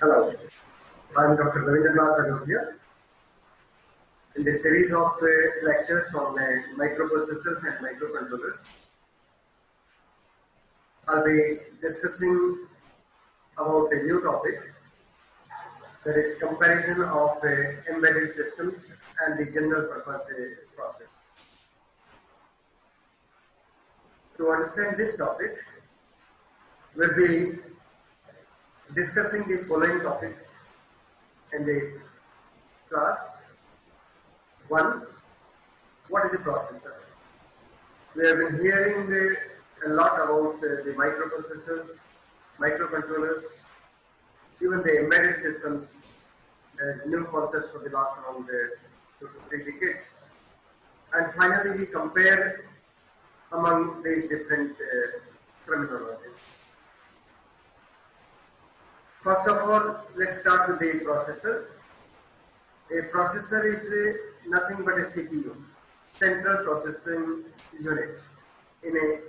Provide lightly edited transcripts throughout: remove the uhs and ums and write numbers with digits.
Hello, I'm Dr. Ravindranath Rajotia. In the series of lectures on microprocessors and microcontrollers, I'll be discussing about a new topic, that is comparison of embedded systems and the general purpose process. To understand this topic, we'll be discussing the following topics in the class. One, what is a processor? We have been hearing a lot about the microprocessors, microcontrollers, even the embedded systems, new concepts for the last around 2 to 3 decades. And finally, we compare among these different terminologies. First of all, let's start with the processor. A processor is nothing but a CPU, Central Processing Unit, in a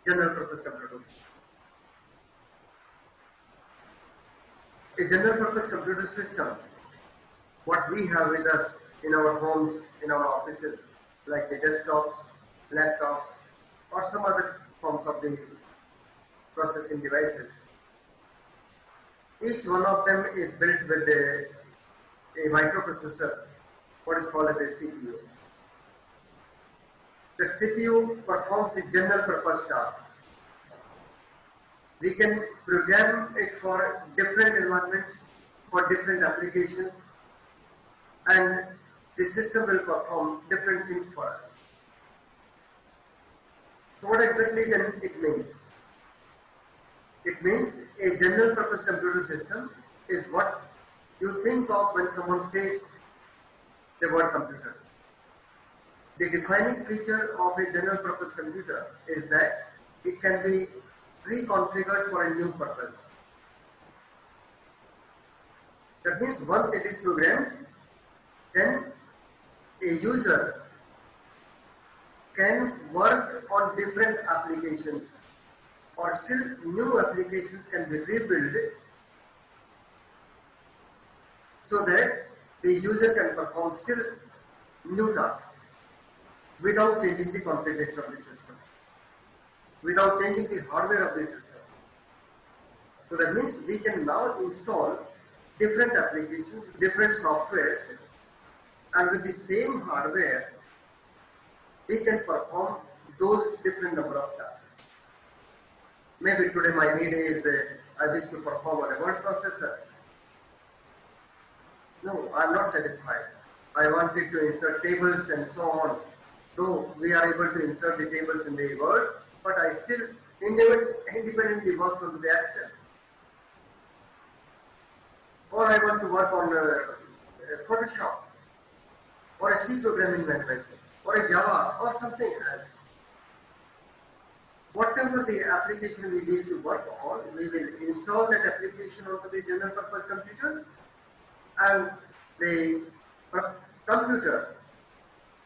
general purpose computer system. A general purpose computer system, what we have with us in our homes, in our offices, like the desktops, laptops, or some other forms of the processing devices. Each one of them is built with a microprocessor, what is called as a CPU. The CPU performs the general purpose tasks. We can program it for different environments, for different applications, and the system will perform different things for us. So what exactly then it means? It means a general purpose computer system is what you think of when someone says the word computer. The defining feature of a general purpose computer is that it can be reconfigured for a new purpose. That means once it is programmed, then a user can work on different applications, or still new applications can be rebuilt so that the user can perform still new tasks without changing the configuration of the system, without changing the hardware of the system. So that means we can now install different applications, different softwares, and with the same hardware, we can perform those different number of tasks. Maybe today my need is, I wish to perform on a word processor. No, I am not satisfied. I wanted to insert tables and so on. Though we are able to insert the tables in the Word, but I still independently works on the Excel. Or I want to work on Photoshop, or a C programming language, or a Java, or something else. Whatever the application we wish to work on, we will install that application onto the general purpose computer, and the computer,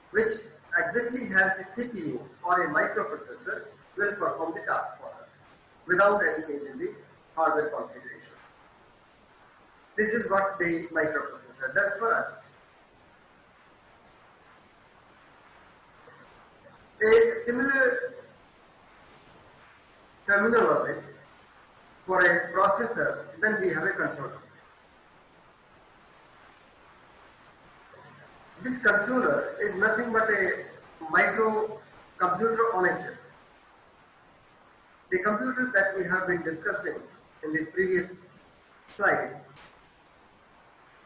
which exactly has the CPU or a microprocessor, will perform the task for us without any change in the hardware configuration. This is what the microprocessor does for us. A similar terminology for a processor, then we have a controller. This controller is nothing but a microcomputer on a chip. The computer that we have been discussing in the previous slide,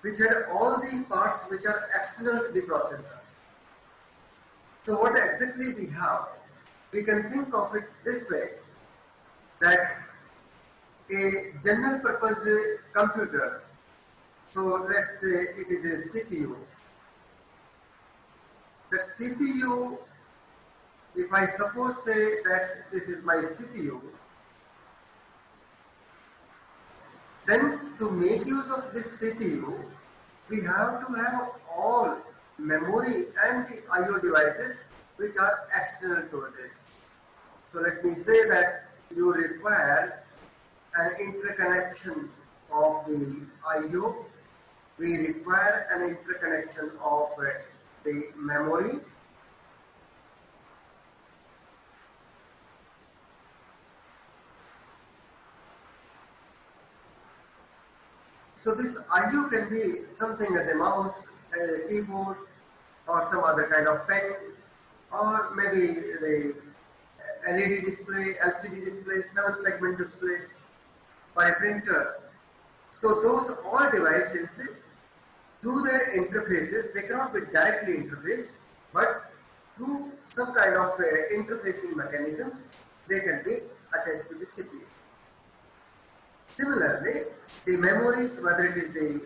which had all the parts which are external to the processor. So what exactly we have? We can think of it this way, that a general purpose computer, so let's say it is a CPU. The CPU, if I suppose say that this is my CPU, then to make use of this CPU, we have to have all memory and the I/O devices which are external to this. So let me say that you require an interconnection of the I/O, we require an interconnection of the memory. So this I/O can be something as a mouse, a keyboard, or some other kind of pen, or maybe the LED display, LCD display, 7-segment display, or a printer. So those all devices, through their interfaces, they cannot be directly interfaced, but through some kind of interfacing mechanisms, they can be attached to the CPU. Similarly, the memories, whether it is the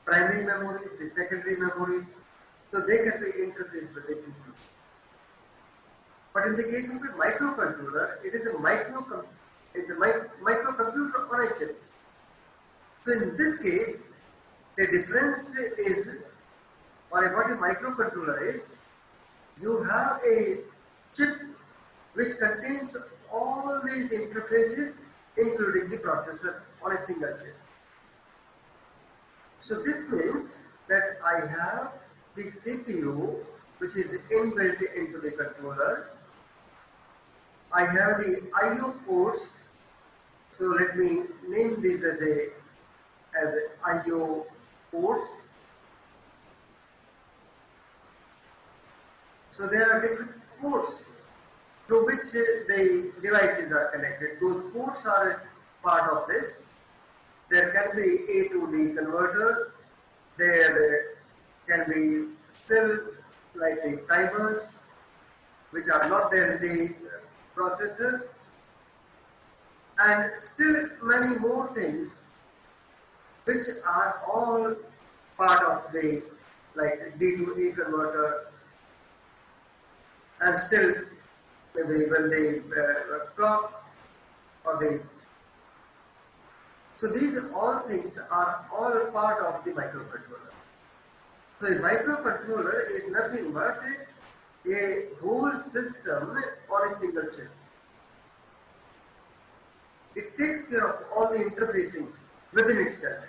primary memories, the secondary memories, so they can be interfaced with the CPU. But in the case of a microcontroller, it is a microcomputer on a chip. So in this case, the difference is, or what a microcontroller is, you have a chip which contains all these interfaces, including the processor, on a single chip. So this means that I have the CPU which is inbuilt into the controller. I have the I/O ports. So let me name these as I/O ports. So there are different ports through which the devices are connected. Those ports are part of this. There can be A to D converter. There can be still like the timers, which are not there in the processor, and still many more things which are all part of the like D to E converter, and still maybe when the clock or the, so these all things are all part of the microcontroller. So a microcontroller is nothing but a whole system on a single chip. It takes care of all the interfacing within itself.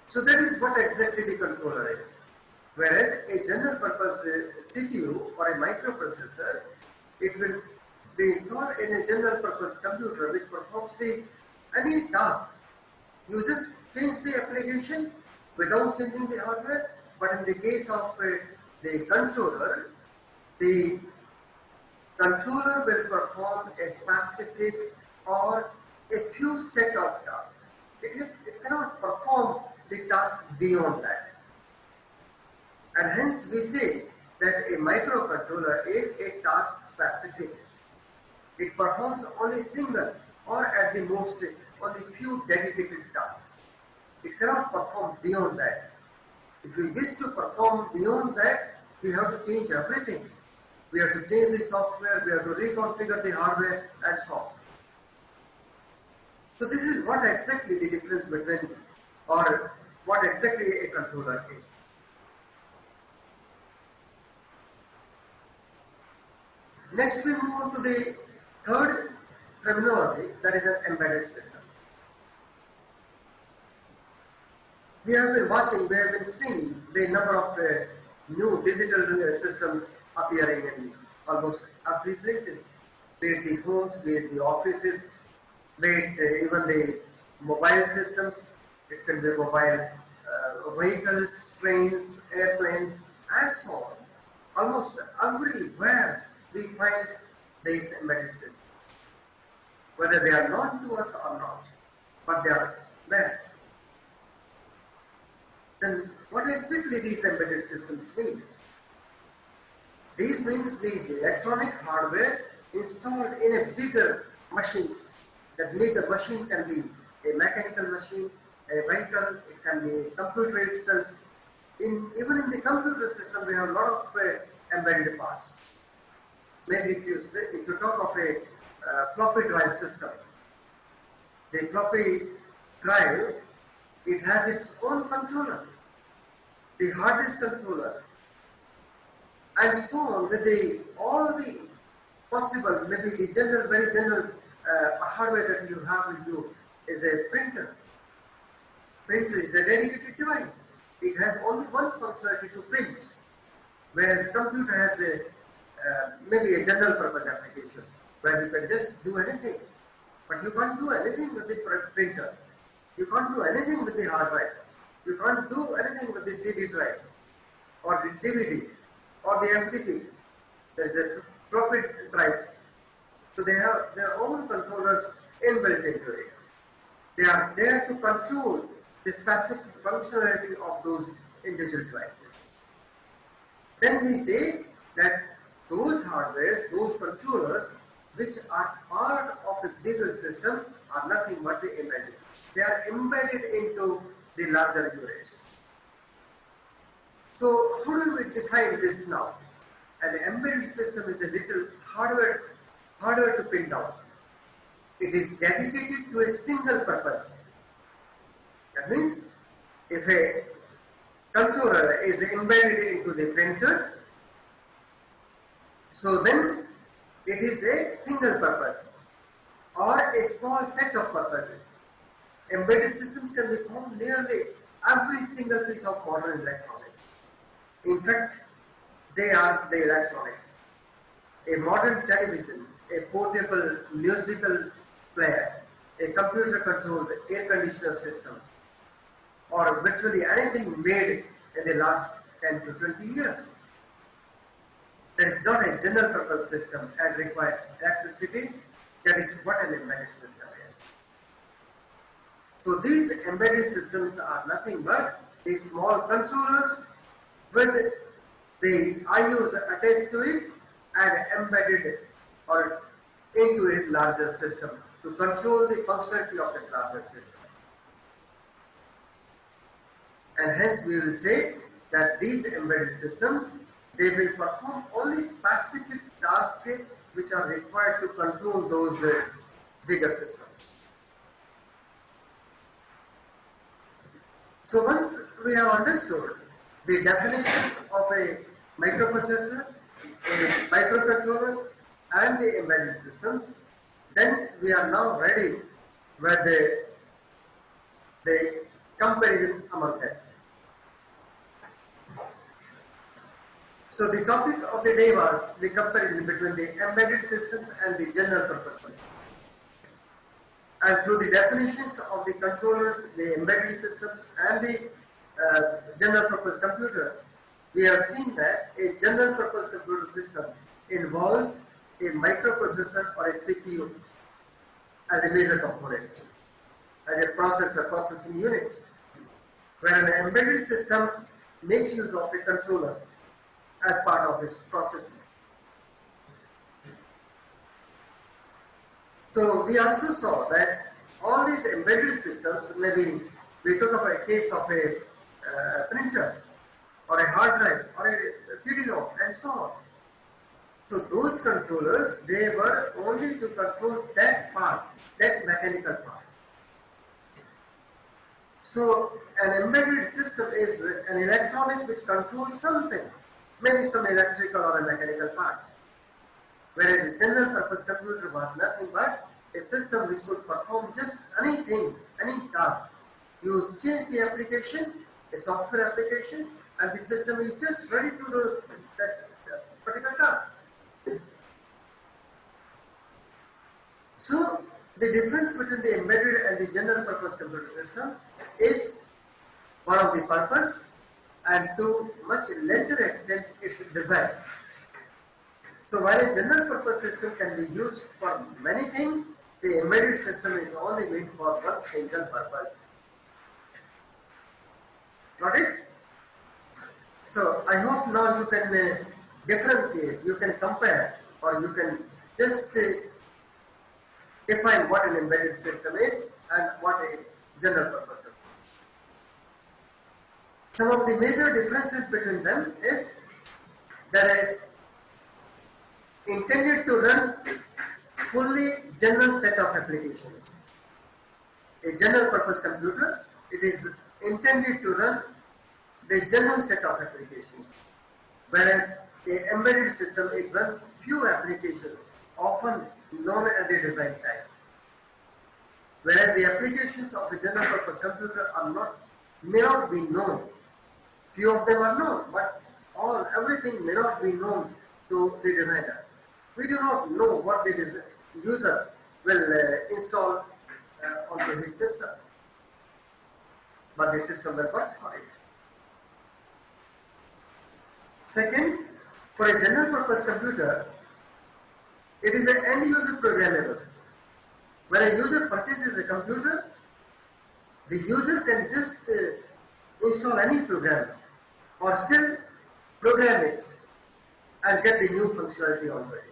So that is what exactly the controller is. Whereas a general purpose CPU or a microprocessor, it will be installed in a general purpose computer which performs any task. You just change the application without changing the hardware. But in the case of the controller will perform a specific or a few set of tasks. It cannot perform the task beyond that. And hence we say that a microcontroller is a task specific. It performs only single or at the most only few dedicated tasks. It cannot perform beyond that. If we wish to perform beyond that, we have to change everything. We have to change the software, we have to reconfigure the hardware, and so on. So this is what exactly the difference between, or what exactly a controller is. Next we move on to the third terminology, that is an embedded system. We have been watching, we have been seeing the number of new digital systems appearing in almost every places, be it the homes, be it the offices, be it even the mobile systems. It can be mobile vehicles, trains, airplanes, and so on. Almost everywhere we find these embedded systems, whether they are known to us or not, but they are there. Then what exactly these embedded systems means? These means these electronic hardware installed in a bigger machines. That means the machine can be a mechanical machine, a vehicle, it can be a computer itself. Even in the computer system, we have a lot of embedded parts. Maybe if you talk of a floppy drive system, the floppy drive, it has its own controller, the hard disk controller, and so on with all the possible, maybe the very general hardware that you have with you is a printer. Printer is a dedicated device. It has only one functionality to print, whereas computer has a maybe a general purpose application where you can just do anything. But you can't do anything with the printer. You can't do anything with the hard drive. You can't do anything with the CD drive or the DVD or the MP3. There is a profit drive. So they have their own controllers inbuilt into it. They are there to control the specific functionality of those individual devices. Then we say that those hardwares, those controllers which are part of a bigger system are nothing but the embedded systems. They are embedded into the larger units. So how do we define this now? An embedded system is a little harder to pin down. It is dedicated to a single purpose. That means if a controller is embedded into the printer, so then it is a single purpose or a small set of purposes. Embedded systems can be found nearly every single piece of modern electronics. In fact, they are the electronics. A modern television, a portable musical player, a computer-controlled air conditioner system, or virtually anything made in the last 10 to 20 years. That is not a general purpose system and requires electricity. That is what an embedded system is. So these embedded systems are nothing but these small controllers with the IOs attached to it and embedded or into a larger system to control the functionality of the larger system. And hence we will say that these embedded systems, they will perform only specific tasks which are required to control those bigger systems. So once we have understood the definitions of a microprocessor, a microcontroller and the embedded systems, then we are now ready with the comparison among them. So the topic of the day was the comparison between the embedded systems and the general purpose systems. And through the definitions of the controllers, the embedded systems and the general purpose computers, we have seen that a general purpose computer system involves a microprocessor or a CPU as a major component, as a processing unit, where an embedded system makes use of a controller as part of its processing. So we also saw that all these embedded systems, maybe we took up a case of a printer or a hard drive or a CD-ROM and so on. So those controllers, they were only to control that part, that mechanical part. So an embedded system is an electronic which controls something, maybe some electrical or a mechanical part. Whereas a general purpose computer was nothing but a system which could perform just anything, any task. You change the application, a software application, and the system is just ready to do that particular task. So the difference between the embedded and the general purpose computer system is one of the purpose and to much lesser extent its design. So while a general purpose system can be used for many things, the embedded system is only meant for one single purpose. Got it? So I hope now you can differentiate, you can compare, or you can just define what an embedded system is and what a general purpose system is. Some of the major differences between them is that intended to run fully general set of applications. A general purpose computer, it is intended to run the general set of applications, whereas a embedded system, it runs few applications, often known as the design type. whereas the applications of a general purpose computer are not, may not be known. Few of them are known, but everything may not be known to the designer. We do not know what the user will install onto his system, but the system will work for it. Second, for a general purpose computer, it is an end user programmable. When a user purchases a computer, the user can just install any program or still program it and get the new functionality onto it.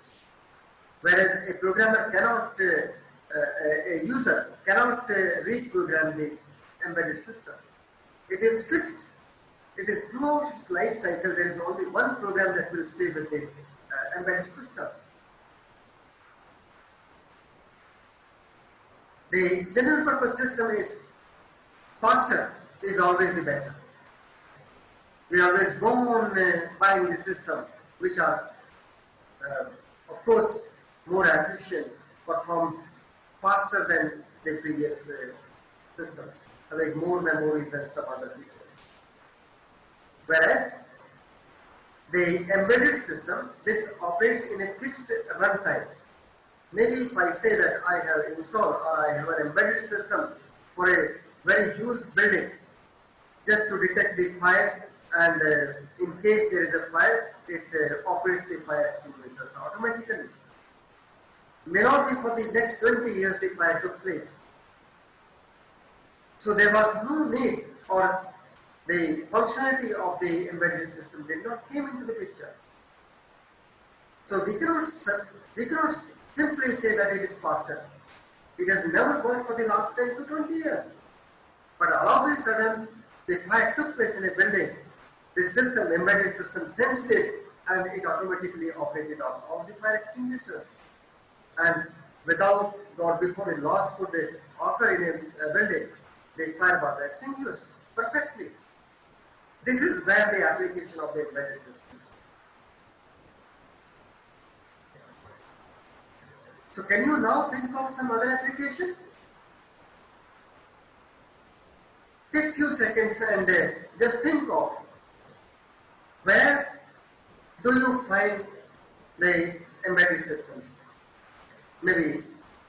Whereas a programmer cannot, a user cannot reprogram the embedded system. It is fixed. It is throughout its life cycle, there is only one program that will stay with the embedded system. The general purpose system is faster, is always the better. We always go on buying the system which are, of course, more efficient, performs faster than the previous systems, like more memories and some other features. Whereas the embedded system, this operates in a fixed runtime. Maybe if I say that I have installed or I have an embedded system for a very huge building, just to detect the fires, and in case there is a fire, it operates the fire extinguishers automatically. May not be for the next 20 years the fire took place. So there was no need, or the functionality of the embedded system did not came into the picture. So we cannot simply say that it is faster. It has never worked for the last 10 to 20 years. But all of a sudden, the fire took place in a building, the system, embedded system sensed it, and it automatically operated on all the fire extinguishers. And without or before a loss could occur in a building, the fire was extinguished perfectly. This is where the application of the embedded systems. So can you now think of some other application? Take few seconds and just think of where do you find the embedded systems? Maybe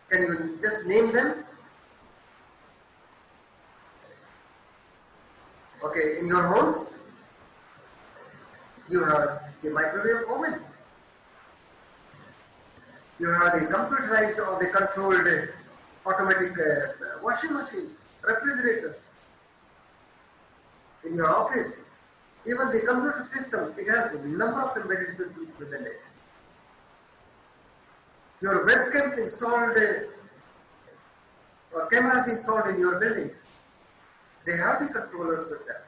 can you just name them? Okay, in your homes, you have the microwave oven. You have the computerized or the controlled automatic washing machines, refrigerators. In your office, even the computer system, it has a number of embedded systems within it. Your webcams installed or cameras installed in your buildings, they have the controllers with them.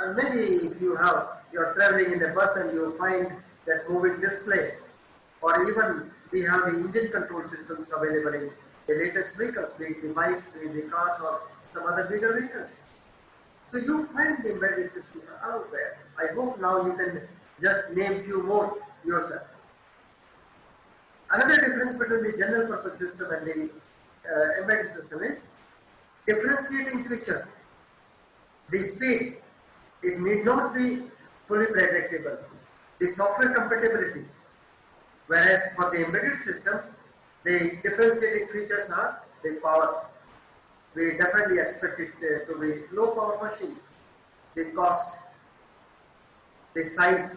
And maybe if you are traveling in a bus and you find that moving display, or even we have the engine control systems available in the latest vehicles, be it the bikes, be it the cars, or some other bigger vehicles. So you find the embedded systems are out there. I hope now you can just name few more yourself. Another difference between the general purpose system and the embedded system is differentiating feature. The speed, it need not be fully predictable. The software compatibility, whereas for the embedded system, the differentiating features are the power. We definitely expect it to be low power machines, the cost, the size,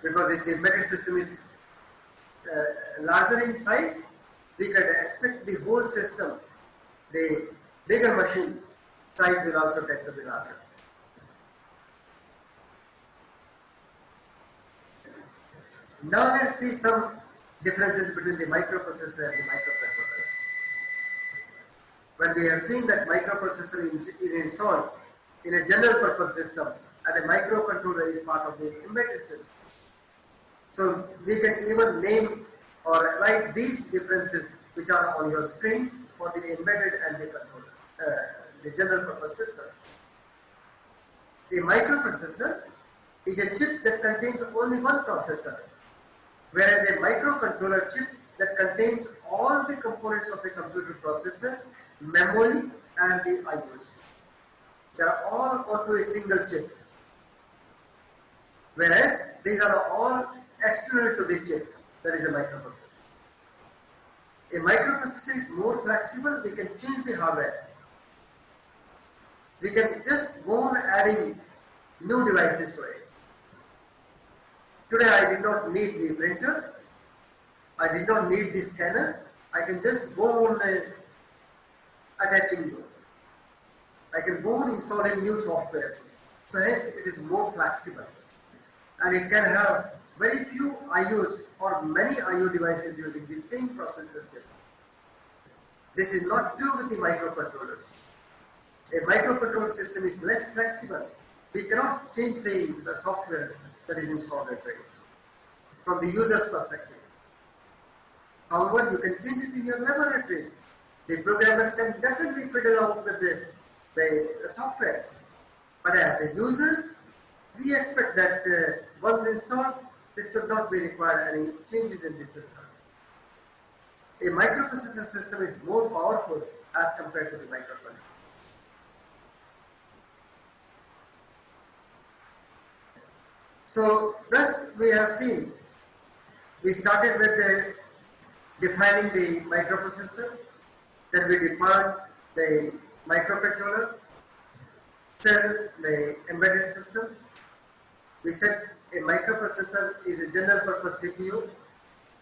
because if the embedded system is larger in size, we can expect the whole system, the bigger machine size will also tend to be larger. Now let's see some differences between the microprocessor and the microcontrollers. When we have seen that microprocessor is installed in a general purpose system and a microcontroller is part of the embedded system. So we can even name or write these differences which are on your screen for the embedded and the controller, the general purpose systems. A microprocessor is a chip that contains only one processor, whereas a microcontroller chip that contains all the components of the computer processor, memory and the IOs. They are all onto a single chip. Whereas these are all external to the chip, that is a microprocessor. A microprocessor is more flexible, we can change the hardware. We can just go on adding new devices to it. Today I did not need the printer, I did not need the scanner, I can just go on attaching them. I can go on installing new softwares. So hence it is more flexible. And it can have very few IOs or many IO devices using the same processor chip. This is not true with the microcontrollers. A microcontroller system is less flexible. We cannot change the software that is installed into it from the user's perspective. However, you can change it in your laboratories. The programmers can definitely fiddle out with the softwares. But as a user, we expect that once installed, this should not be required any changes in the system. A microprocessor system is more powerful as compared to the microcontroller. So thus we have seen, we started with defining the microprocessor, then we defined the microcontroller, then the embedded system. We said a microprocessor is a general purpose CPU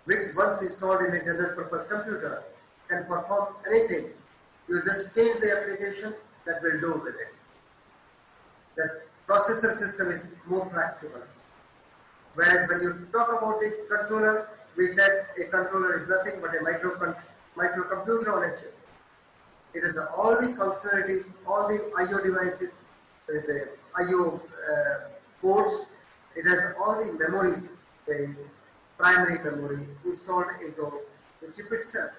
which once installed in a general purpose computer can perform anything. You just change the application, that will do with it. The processor system is more flexible. Whereas when you talk about the controller, we said a controller is nothing but a microcomputer on a chip. It has all the functionalities, all the IO devices. There is a IO ports. It has all the memory, the primary memory installed into the chip itself.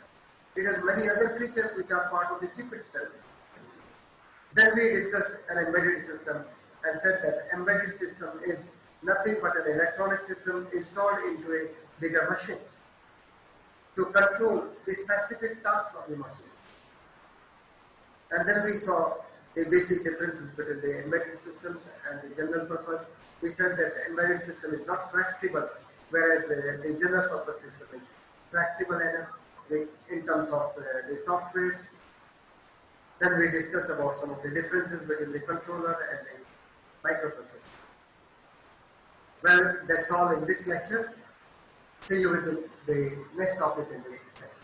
It has many other features which are part of the chip itself. Then we discussed an embedded system and said that embedded system is nothing but an electronic system installed into a bigger machine to control the specific task of the machine. And then we saw the basic differences between the embedded systems and the general purpose. We said that the embedded system is not flexible, whereas the general purpose system is flexible enough in terms of the softwares. Then we discussed about some of the differences between the controller and the microprocessor. Well, that's all in this lecture. See you with the next topic in the next.